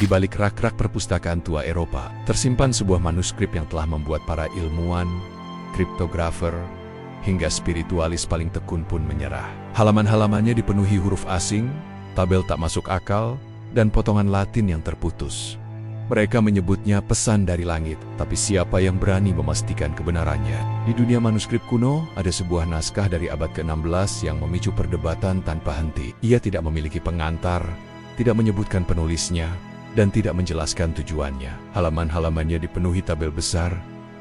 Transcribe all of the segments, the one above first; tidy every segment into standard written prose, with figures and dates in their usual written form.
Di balik rak-rak perpustakaan tua Eropa, tersimpan sebuah manuskrip yang telah membuat para ilmuwan, kriptografer, hingga spiritualis paling tekun pun menyerah. Halaman-halamannya dipenuhi huruf asing, tabel tak masuk akal, dan potongan Latin yang terputus. Mereka menyebutnya pesan dari langit, tapi siapa yang berani memastikan kebenarannya? Di dunia manuskrip kuno, ada sebuah naskah dari abad ke-16 yang memicu perdebatan tanpa henti. Ia tidak memiliki pengantar, tidak menyebutkan penulisnya, dan tidak menjelaskan tujuannya. Halaman-halamannya dipenuhi tabel besar,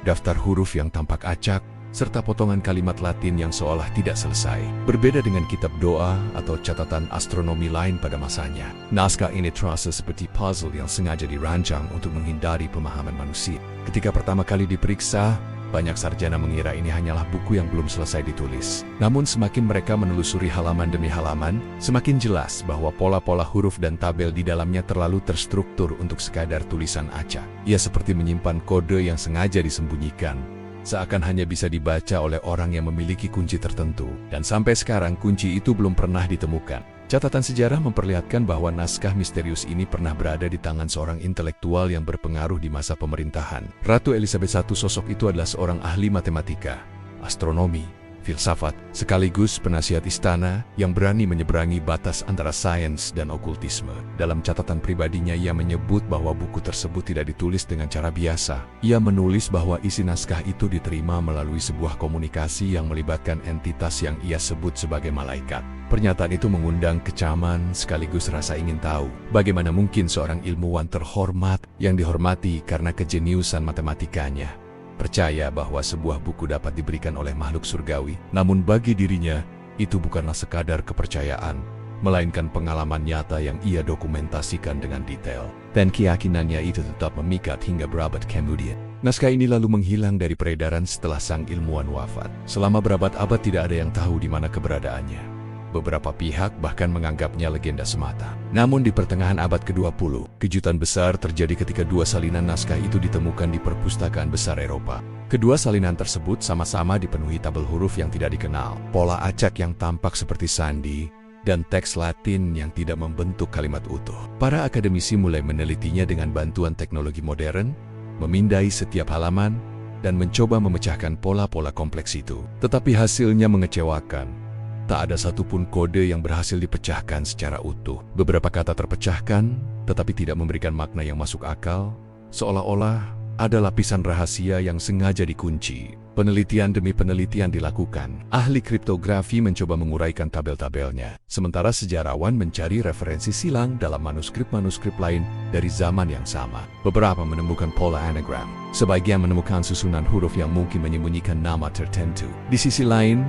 daftar huruf yang tampak acak, serta potongan kalimat Latin yang seolah tidak selesai. Berbeda dengan kitab doa atau catatan astronomi lain pada masanya, naskah ini terasa seperti puzzle yang sengaja dirancang untuk menghindari pemahaman manusia. Ketika pertama kali diperiksa, banyak sarjana mengira ini hanyalah buku yang belum selesai ditulis. Namun semakin mereka menelusuri halaman demi halaman, semakin jelas bahwa pola-pola huruf dan tabel di dalamnya terlalu terstruktur untuk sekadar tulisan acak. Ia seperti menyimpan kode yang sengaja disembunyikan, seakan hanya bisa dibaca oleh orang yang memiliki kunci tertentu. Dan sampai sekarang kunci itu belum pernah ditemukan. Catatan sejarah memperlihatkan bahwa naskah misterius ini pernah berada di tangan seorang intelektual yang berpengaruh di masa pemerintahan Ratu Elizabeth I. Sosok itu adalah seorang ahli matematika, astronomi, filsafat, sekaligus penasihat istana yang berani menyeberangi batas antara sains dan okultisme. Dalam catatan pribadinya, ia menyebut bahwa buku tersebut tidak ditulis dengan cara biasa. Ia menulis bahwa isi naskah itu diterima melalui sebuah komunikasi yang melibatkan entitas yang ia sebut sebagai malaikat. Pernyataan itu mengundang kecaman sekaligus rasa ingin tahu bagaimana mungkin seorang ilmuwan terhormat yang dihormati karena kejeniusan matematikanya percaya bahwa sebuah buku dapat diberikan oleh makhluk surgawi. Namun bagi dirinya, itu bukanlah sekadar kepercayaan, melainkan pengalaman nyata yang ia dokumentasikan dengan detail. Dan keyakinannya itu tetap memikat hingga berabad kemudian. Naskah ini lalu menghilang dari peredaran setelah sang ilmuwan wafat. Selama berabad-abad tidak ada yang tahu di mana keberadaannya. Beberapa pihak bahkan menganggapnya legenda semata. Namun di pertengahan abad ke-20, kejutan besar terjadi ketika dua salinan naskah itu ditemukan di perpustakaan besar Eropa. Kedua salinan tersebut sama-sama dipenuhi tabel huruf yang tidak dikenal, pola acak yang tampak seperti sandi, dan teks Latin yang tidak membentuk kalimat utuh. Para akademisi mulai menelitinya dengan bantuan teknologi modern, memindai setiap halaman, dan mencoba memecahkan pola-pola kompleks itu. Tetapi hasilnya mengecewakan. Tak ada satupun kode yang berhasil dipecahkan secara utuh. Beberapa kata terpecahkan, tetapi tidak memberikan makna yang masuk akal, seolah-olah ada lapisan rahasia yang sengaja dikunci. Penelitian demi penelitian dilakukan. Ahli kriptografi mencoba menguraikan tabel-tabelnya, sementara sejarawan mencari referensi silang dalam manuskrip-manuskrip lain dari zaman yang sama. Beberapa menemukan pola anagram, sebagian menemukan susunan huruf yang mungkin menyembunyikan nama tertentu. Di sisi lain,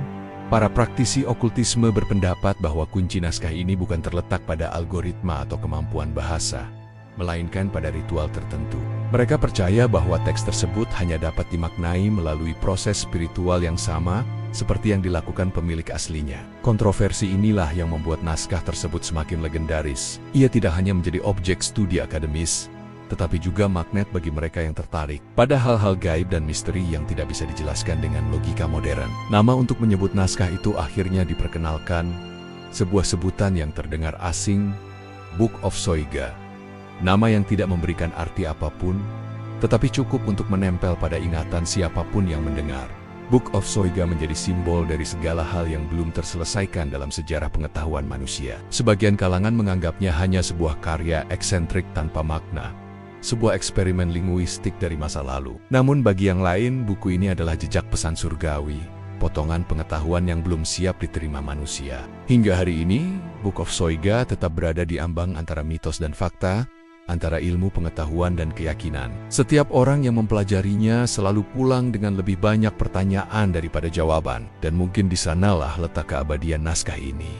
para praktisi okultisme berpendapat bahwa kunci naskah ini bukan terletak pada algoritma atau kemampuan bahasa, melainkan pada ritual tertentu. Mereka percaya bahwa teks tersebut hanya dapat dimaknai melalui proses spiritual yang sama seperti yang dilakukan pemilik aslinya. Kontroversi inilah yang membuat naskah tersebut semakin legendaris. Ia tidak hanya menjadi objek studi akademis, tetapi juga magnet bagi mereka yang tertarik pada hal-hal gaib dan misteri yang tidak bisa dijelaskan dengan logika modern. Nama untuk menyebut naskah itu akhirnya diperkenalkan, sebuah sebutan yang terdengar asing, Book of Soiga. Nama yang tidak memberikan arti apapun, tetapi cukup untuk menempel pada ingatan siapapun yang mendengar. Book of Soiga menjadi simbol dari segala hal yang belum terselesaikan dalam sejarah pengetahuan manusia. Sebagian kalangan menganggapnya hanya sebuah karya eksentrik tanpa makna, sebuah eksperimen linguistik dari masa lalu. Namun bagi yang lain, buku ini adalah jejak pesan surgawi, potongan pengetahuan yang belum siap diterima manusia. Hingga hari ini, Book of Soiga tetap berada di ambang antara mitos dan fakta, antara ilmu pengetahuan dan keyakinan. Setiap orang yang mempelajarinya selalu pulang dengan lebih banyak pertanyaan daripada jawaban, dan mungkin di sanalah letak keabadian naskah ini.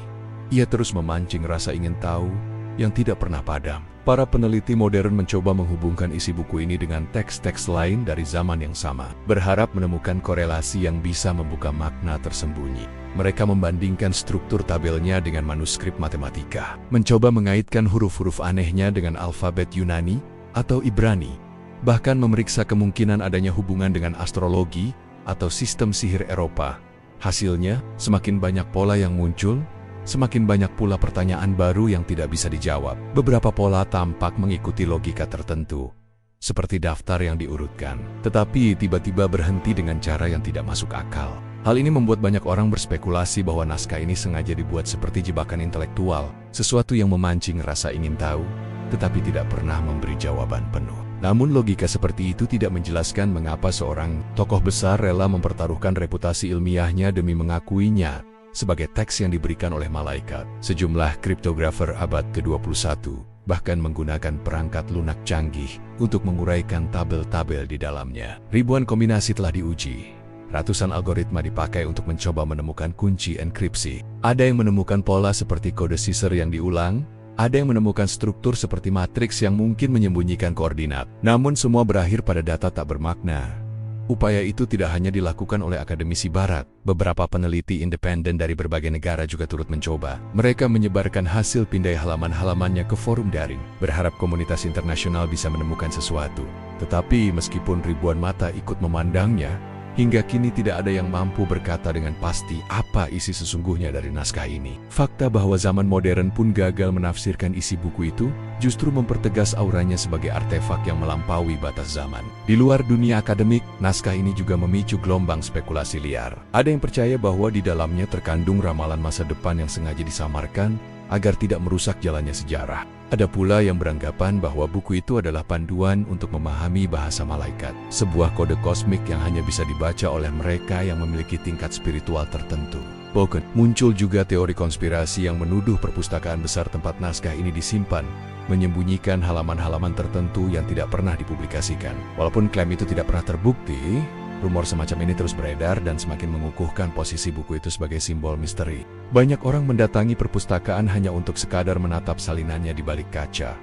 Ia terus memancing rasa ingin tahu yang tidak pernah padam. Para peneliti modern mencoba menghubungkan isi buku ini dengan teks-teks lain dari zaman yang sama, berharap menemukan korelasi yang bisa membuka makna tersembunyi. Mereka membandingkan struktur tabelnya dengan manuskrip matematika, mencoba mengaitkan huruf-huruf anehnya dengan alfabet Yunani atau Ibrani, bahkan memeriksa kemungkinan adanya hubungan dengan astrologi atau sistem sihir Eropa. Hasilnya, semakin banyak pola yang muncul, semakin banyak pula pertanyaan baru yang tidak bisa dijawab. Beberapa pola tampak mengikuti logika tertentu, seperti daftar yang diurutkan, tetapi tiba-tiba berhenti dengan cara yang tidak masuk akal. Hal ini membuat banyak orang berspekulasi bahwa naskah ini sengaja dibuat seperti jebakan intelektual, sesuatu yang memancing rasa ingin tahu, tetapi tidak pernah memberi jawaban penuh. Namun logika seperti itu tidak menjelaskan mengapa seorang tokoh besar rela mempertaruhkan reputasi ilmiahnya demi mengakuinya sebagai teks yang diberikan oleh malaikat. Sejumlah kriptografer abad ke-21 bahkan menggunakan perangkat lunak canggih untuk menguraikan tabel-tabel di dalamnya. Ribuan kombinasi telah diuji. Ratusan algoritma dipakai untuk mencoba menemukan kunci enkripsi. Ada yang menemukan pola seperti kode Caesar yang diulang, ada yang menemukan struktur seperti matriks yang mungkin menyembunyikan koordinat. Namun semua berakhir pada data tak bermakna. Upaya itu tidak hanya dilakukan oleh akademisi barat. Beberapa peneliti independen dari berbagai negara juga turut mencoba. Mereka menyebarkan hasil pindai halaman-halamannya ke forum daring, berharap komunitas internasional bisa menemukan sesuatu. Tetapi meskipun ribuan mata ikut memandangnya, hingga kini tidak ada yang mampu berkata dengan pasti apa isi sesungguhnya dari naskah ini. Fakta bahwa zaman modern pun gagal menafsirkan isi buku itu justru mempertegas auranya sebagai artefak yang melampaui batas zaman. Di luar dunia akademik, naskah ini juga memicu gelombang spekulasi liar. Ada yang percaya bahwa di dalamnya terkandung ramalan masa depan yang sengaja disamarkan agar tidak merusak jalannya sejarah. Ada pula yang beranggapan bahwa buku itu adalah panduan untuk memahami bahasa malaikat, sebuah kode kosmik yang hanya bisa dibaca oleh mereka yang memiliki tingkat spiritual tertentu. Bahkan muncul juga teori konspirasi yang menuduh perpustakaan besar tempat naskah ini disimpan menyembunyikan halaman-halaman tertentu yang tidak pernah dipublikasikan. Walaupun klaim itu tidak pernah terbukti, rumor semacam ini terus beredar dan semakin mengukuhkan posisi buku itu sebagai simbol misteri. Banyak orang mendatangi perpustakaan hanya untuk sekadar menatap salinannya di balik kaca,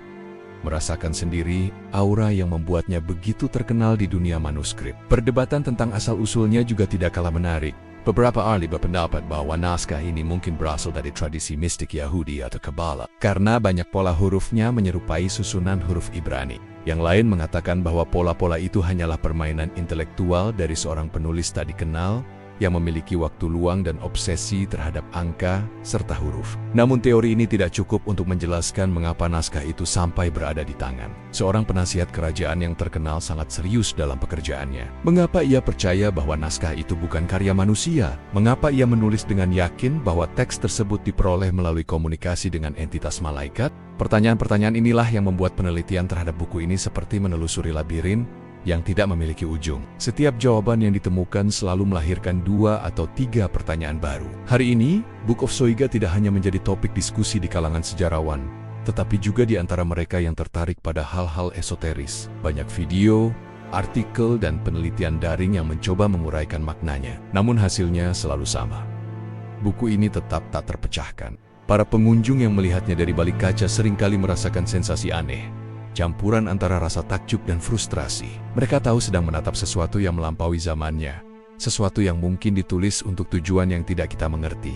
merasakan sendiri aura yang membuatnya begitu terkenal di dunia manuskrip. Perdebatan tentang asal-usulnya juga tidak kalah menarik. Beberapa ahli berpendapat bahwa naskah ini mungkin berasal dari tradisi mistik Yahudi atau Kabbalah, karena banyak pola hurufnya menyerupai susunan huruf Ibrani. Yang lain mengatakan bahwa pola-pola itu hanyalah permainan intelektual dari seorang penulis tak dikenal yang memiliki waktu luang dan obsesi terhadap angka serta huruf. Namun teori ini tidak cukup untuk menjelaskan mengapa naskah itu sampai berada di tangan seorang penasihat kerajaan yang terkenal sangat serius dalam pekerjaannya. Mengapa ia percaya bahwa naskah itu bukan karya manusia? Mengapa ia menulis dengan yakin bahwa teks tersebut diperoleh melalui komunikasi dengan entitas malaikat? Pertanyaan-pertanyaan inilah yang membuat penelitian terhadap buku ini seperti menelusuri labirin yang tidak memiliki ujung. Setiap jawaban yang ditemukan selalu melahirkan 2 atau 3 pertanyaan baru. Hari ini, Book of Soiga tidak hanya menjadi topik diskusi di kalangan sejarawan, tetapi juga di antara mereka yang tertarik pada hal-hal esoteris. Banyak video, artikel, dan penelitian daring yang mencoba menguraikan maknanya. Namun hasilnya selalu sama. Buku ini tetap tak terpecahkan. Para pengunjung yang melihatnya dari balik kaca seringkali merasakan sensasi aneh, campuran antara rasa takjub dan frustrasi. Mereka tahu sedang menatap sesuatu yang melampaui zamannya, sesuatu yang mungkin ditulis untuk tujuan yang tidak kita mengerti.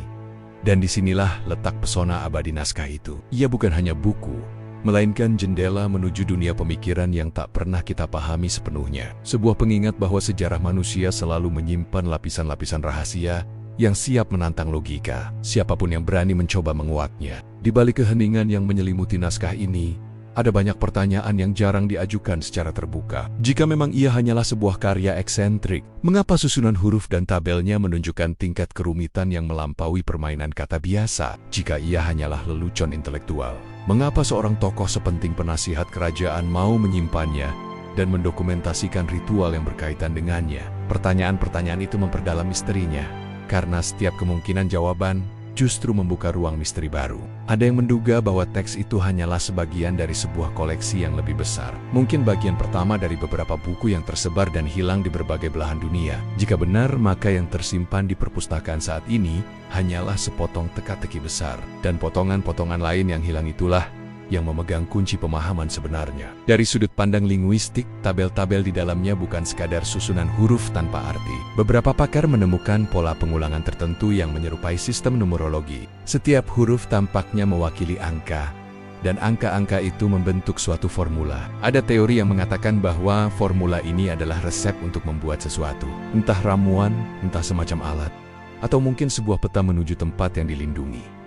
Dan disinilah letak pesona abadi naskah itu. Ia bukan hanya buku, melainkan jendela menuju dunia pemikiran yang tak pernah kita pahami sepenuhnya. Sebuah pengingat bahwa sejarah manusia selalu menyimpan lapisan-lapisan rahasia yang siap menantang logika, siapapun yang berani mencoba menguaknya. Di balik keheningan yang menyelimuti naskah ini, ada banyak pertanyaan yang jarang diajukan secara terbuka. Jika memang ia hanyalah sebuah karya eksentrik, mengapa susunan huruf dan tabelnya menunjukkan tingkat kerumitan yang melampaui permainan kata biasa? Jika ia hanyalah lelucon intelektual, mengapa seorang tokoh sepenting penasihat kerajaan mau menyimpannya dan mendokumentasikan ritual yang berkaitan dengannya? Pertanyaan-pertanyaan itu memperdalam misterinya, karena setiap kemungkinan jawaban justru membuka ruang misteri baru. Ada yang menduga bahwa teks itu hanyalah sebagian dari sebuah koleksi yang lebih besar. Mungkin bagian pertama dari beberapa buku yang tersebar dan hilang di berbagai belahan dunia. Jika benar, maka yang tersimpan di perpustakaan saat ini hanyalah sepotong teka-teki besar. Dan potongan-potongan lain yang hilang itulah yang memegang kunci pemahaman sebenarnya. Dari sudut pandang linguistik, tabel-tabel di dalamnya bukan sekadar susunan huruf tanpa arti. Beberapa pakar menemukan pola pengulangan tertentu yang menyerupai sistem numerologi. Setiap huruf tampaknya mewakili angka, dan angka-angka itu membentuk suatu formula. Ada teori yang mengatakan bahwa formula ini adalah resep untuk membuat sesuatu. Entah ramuan, entah semacam alat, atau mungkin sebuah peta menuju tempat yang dilindungi.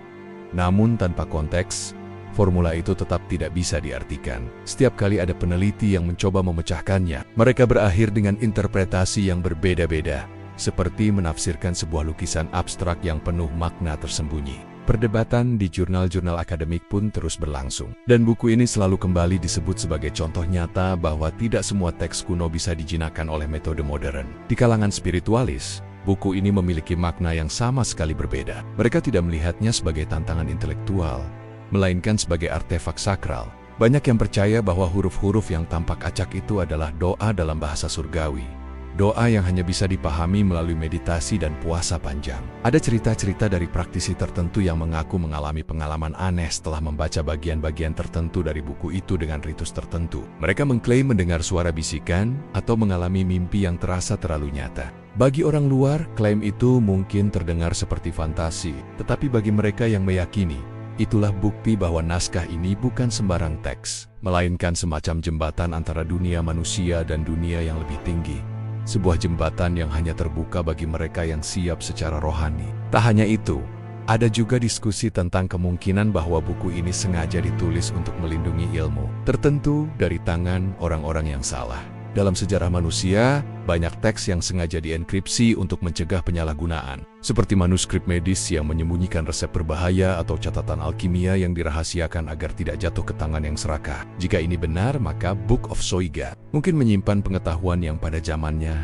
Namun tanpa konteks, formula itu tetap tidak bisa diartikan. Setiap kali ada peneliti yang mencoba memecahkannya, mereka berakhir dengan interpretasi yang berbeda-beda, seperti menafsirkan sebuah lukisan abstrak yang penuh makna tersembunyi. Perdebatan di jurnal-jurnal akademik pun terus berlangsung. Dan buku ini selalu kembali disebut sebagai contoh nyata bahwa tidak semua teks kuno bisa dijinakkan oleh metode modern. Di kalangan spiritualis, buku ini memiliki makna yang sama sekali berbeda. Mereka tidak melihatnya sebagai tantangan intelektual, melainkan sebagai artefak sakral. Banyak yang percaya bahwa huruf-huruf yang tampak acak itu adalah doa dalam bahasa surgawi. Doa yang hanya bisa dipahami melalui meditasi dan puasa panjang. Ada cerita-cerita dari praktisi tertentu yang mengaku mengalami pengalaman aneh setelah membaca bagian-bagian tertentu dari buku itu dengan ritus tertentu. Mereka mengklaim mendengar suara bisikan atau mengalami mimpi yang terasa terlalu nyata. Bagi orang luar, klaim itu mungkin terdengar seperti fantasi, tetapi bagi mereka yang meyakini, itulah bukti bahwa naskah ini bukan sembarang teks, melainkan semacam jembatan antara dunia manusia dan dunia yang lebih tinggi. Sebuah jembatan yang hanya terbuka bagi mereka yang siap secara rohani. Tak hanya itu, ada juga diskusi tentang kemungkinan bahwa buku ini sengaja ditulis untuk melindungi ilmu tertentu dari tangan orang-orang yang salah. Dalam sejarah manusia, banyak teks yang sengaja dienkripsi untuk mencegah penyalahgunaan, seperti manuskrip medis yang menyembunyikan resep berbahaya atau catatan alkimia yang dirahasiakan agar tidak jatuh ke tangan yang serakah. Jika ini benar, maka Book of Soiga mungkin menyimpan pengetahuan yang pada zamannya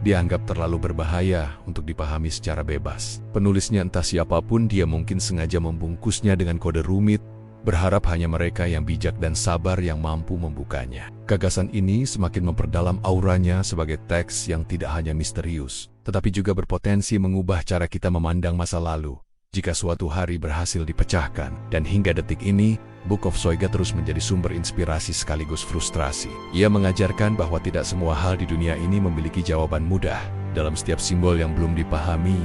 dianggap terlalu berbahaya untuk dipahami secara bebas. Penulisnya entah siapapun, dia mungkin sengaja membungkusnya dengan kode rumit, berharap hanya mereka yang bijak dan sabar yang mampu membukanya. Gagasan ini semakin memperdalam auranya sebagai teks yang tidak hanya misterius, tetapi juga berpotensi mengubah cara kita memandang masa lalu jika suatu hari berhasil dipecahkan. Dan hingga detik ini, Book of Soiga terus menjadi sumber inspirasi sekaligus frustrasi. Ia mengajarkan bahwa tidak semua hal di dunia ini memiliki jawaban mudah. Dalam setiap simbol yang belum dipahami,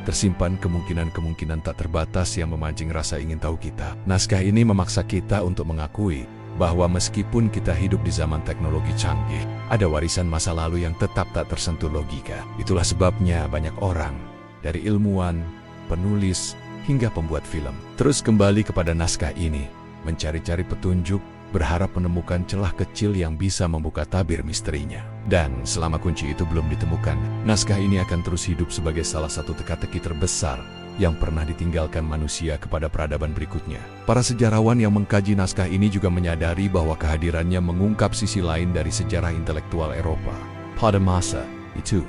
tersimpan kemungkinan-kemungkinan tak terbatas yang memancing rasa ingin tahu kita. Naskah ini memaksa kita untuk mengakui bahwa meskipun kita hidup di zaman teknologi canggih, ada warisan masa lalu yang tetap tak tersentuh logika. Itulah sebabnya banyak orang, dari ilmuwan, penulis, hingga pembuat film, terus kembali kepada naskah ini, mencari-cari petunjuk, berharap menemukan celah kecil yang bisa membuka tabir misterinya. Dan selama kunci itu belum ditemukan, naskah ini akan terus hidup sebagai salah satu teka-teki terbesar yang pernah ditinggalkan manusia kepada peradaban berikutnya. Para sejarawan yang mengkaji naskah ini juga menyadari bahwa kehadirannya mengungkap sisi lain dari sejarah intelektual Eropa. Pada masa itu,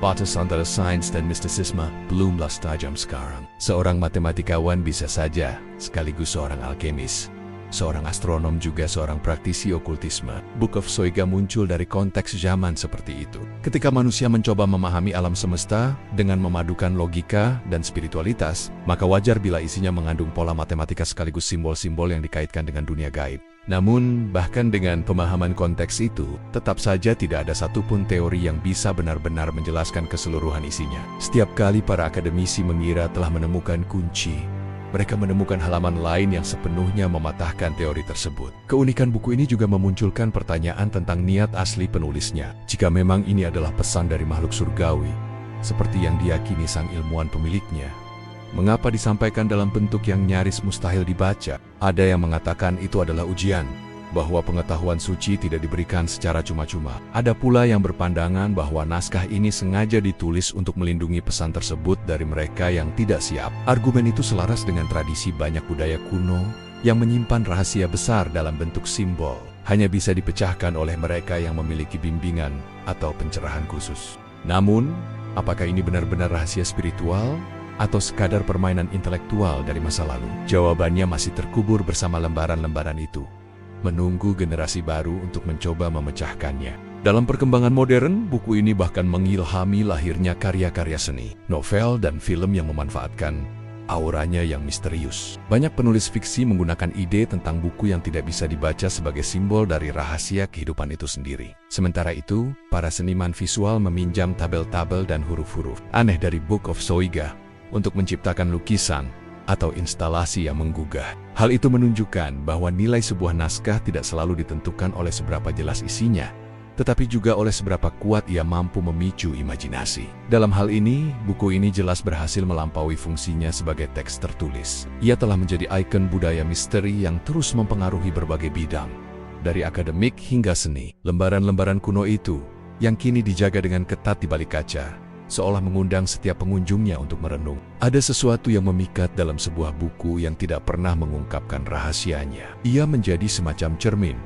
batas antara sains dan mistisisme belumlah tajam sekarang. Seorang matematikawan bisa saja sekaligus seorang alkemis, seorang astronom juga seorang praktisi okultisme. Book of Soiga muncul dari konteks zaman seperti itu. Ketika manusia mencoba memahami alam semesta dengan memadukan logika dan spiritualitas, maka wajar bila isinya mengandung pola matematika sekaligus simbol-simbol yang dikaitkan dengan dunia gaib. Namun, bahkan dengan pemahaman konteks itu, tetap saja tidak ada satupun teori yang bisa benar-benar menjelaskan keseluruhan isinya. Setiap kali para akademisi mengira telah menemukan kunci, mereka menemukan halaman lain yang sepenuhnya mematahkan teori tersebut. Keunikan buku ini juga memunculkan pertanyaan tentang niat asli penulisnya. Jika memang ini adalah pesan dari makhluk surgawi, seperti yang diyakini sang ilmuwan pemiliknya, mengapa disampaikan dalam bentuk yang nyaris mustahil dibaca? Ada yang mengatakan itu adalah ujian, bahwa pengetahuan suci tidak diberikan secara cuma-cuma. Ada pula yang berpandangan bahwa naskah ini sengaja ditulis untuk melindungi pesan tersebut dari mereka yang tidak siap. Argumen itu selaras dengan tradisi banyak budaya kuno yang menyimpan rahasia besar dalam bentuk simbol, hanya bisa dipecahkan oleh mereka yang memiliki bimbingan atau pencerahan khusus. Namun, apakah ini benar-benar rahasia spiritual atau sekadar permainan intelektual dari masa lalu? Jawabannya masih terkubur bersama lembaran-lembaran itu, menunggu generasi baru untuk mencoba memecahkannya. Dalam perkembangan modern, buku ini bahkan mengilhami lahirnya karya-karya seni, novel, dan film yang memanfaatkan auranya yang misterius. Banyak penulis fiksi menggunakan ide tentang buku yang tidak bisa dibaca sebagai simbol dari rahasia kehidupan itu sendiri. Sementara itu, para seniman visual meminjam tabel-tabel dan huruf-huruf aneh dari Book of Soiga untuk menciptakan lukisan atau instalasi yang menggugah. Hal itu menunjukkan bahwa nilai sebuah naskah tidak selalu ditentukan oleh seberapa jelas isinya, tetapi juga oleh seberapa kuat ia mampu memicu imajinasi. Dalam hal ini, buku ini jelas berhasil melampaui fungsinya sebagai teks tertulis. Ia telah menjadi ikon budaya misteri yang terus mempengaruhi berbagai bidang, dari akademik hingga seni. Lembaran-lembaran kuno itu, yang kini dijaga dengan ketat di balik kaca, seolah mengundang setiap pengunjungnya untuk merenung. Ada sesuatu yang memikat dalam sebuah buku yang tidak pernah mengungkapkan rahasianya. Ia menjadi semacam cermin,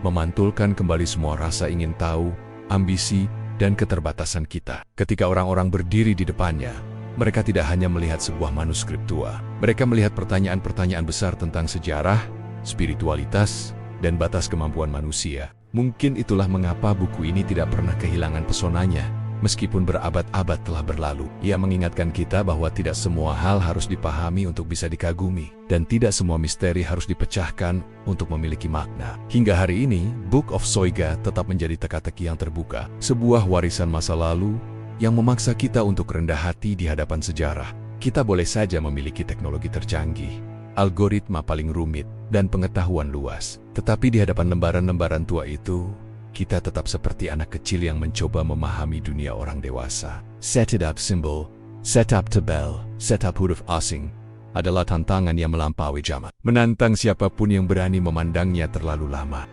memantulkan kembali semua rasa ingin tahu, ambisi, dan keterbatasan kita. Ketika orang-orang berdiri di depannya, mereka tidak hanya melihat sebuah manuskrip tua. Mereka melihat pertanyaan-pertanyaan besar tentang sejarah, spiritualitas, dan batas kemampuan manusia. Mungkin itulah mengapa buku ini tidak pernah kehilangan pesonanya. Meskipun berabad-abad telah berlalu, ia mengingatkan kita bahwa tidak semua hal harus dipahami untuk bisa dikagumi, dan tidak semua misteri harus dipecahkan untuk memiliki makna. Hingga hari ini, Book of Soiga tetap menjadi teka-teki yang terbuka, sebuah warisan masa lalu yang memaksa kita untuk rendah hati di hadapan sejarah. Kita boleh saja memiliki teknologi tercanggih, algoritma paling rumit, dan pengetahuan luas, tetapi di hadapan lembaran-lembaran tua itu, kita tetap seperti anak kecil yang mencoba memahami dunia orang dewasa. Setup symbol, setup tabel, setup huruf asing adalah tantangan yang melampaui zaman. Menantang siapapun yang berani memandangnya terlalu lama.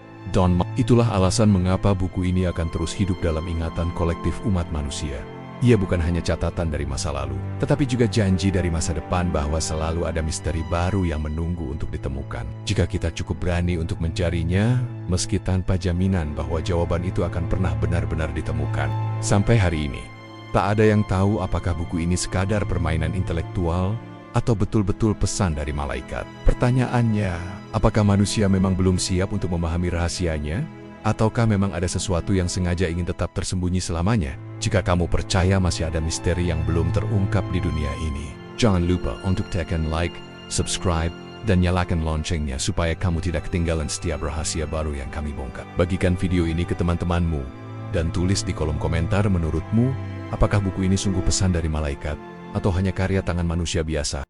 Itulah alasan mengapa buku ini akan terus hidup dalam ingatan kolektif umat manusia. Ia bukan hanya catatan dari masa lalu, tetapi juga janji dari masa depan bahwa selalu ada misteri baru yang menunggu untuk ditemukan. Jika kita cukup berani untuk mencarinya, meski tanpa jaminan bahwa jawaban itu akan pernah benar-benar ditemukan. Sampai hari ini, tak ada yang tahu apakah buku ini sekadar permainan intelektual atau betul-betul pesan dari malaikat. Pertanyaannya, apakah manusia memang belum siap untuk memahami rahasianya? Ataukah memang ada sesuatu yang sengaja ingin tetap tersembunyi selamanya? Jika kamu percaya masih ada misteri yang belum terungkap di dunia ini, jangan lupa untuk tekan like, subscribe, dan nyalakan loncengnya supaya kamu tidak ketinggalan setiap rahasia baru yang kami bongkar. Bagikan video ini ke teman-temanmu, dan tulis di kolom komentar menurutmu, apakah buku ini sungguh pesan dari malaikat, atau hanya karya tangan manusia biasa?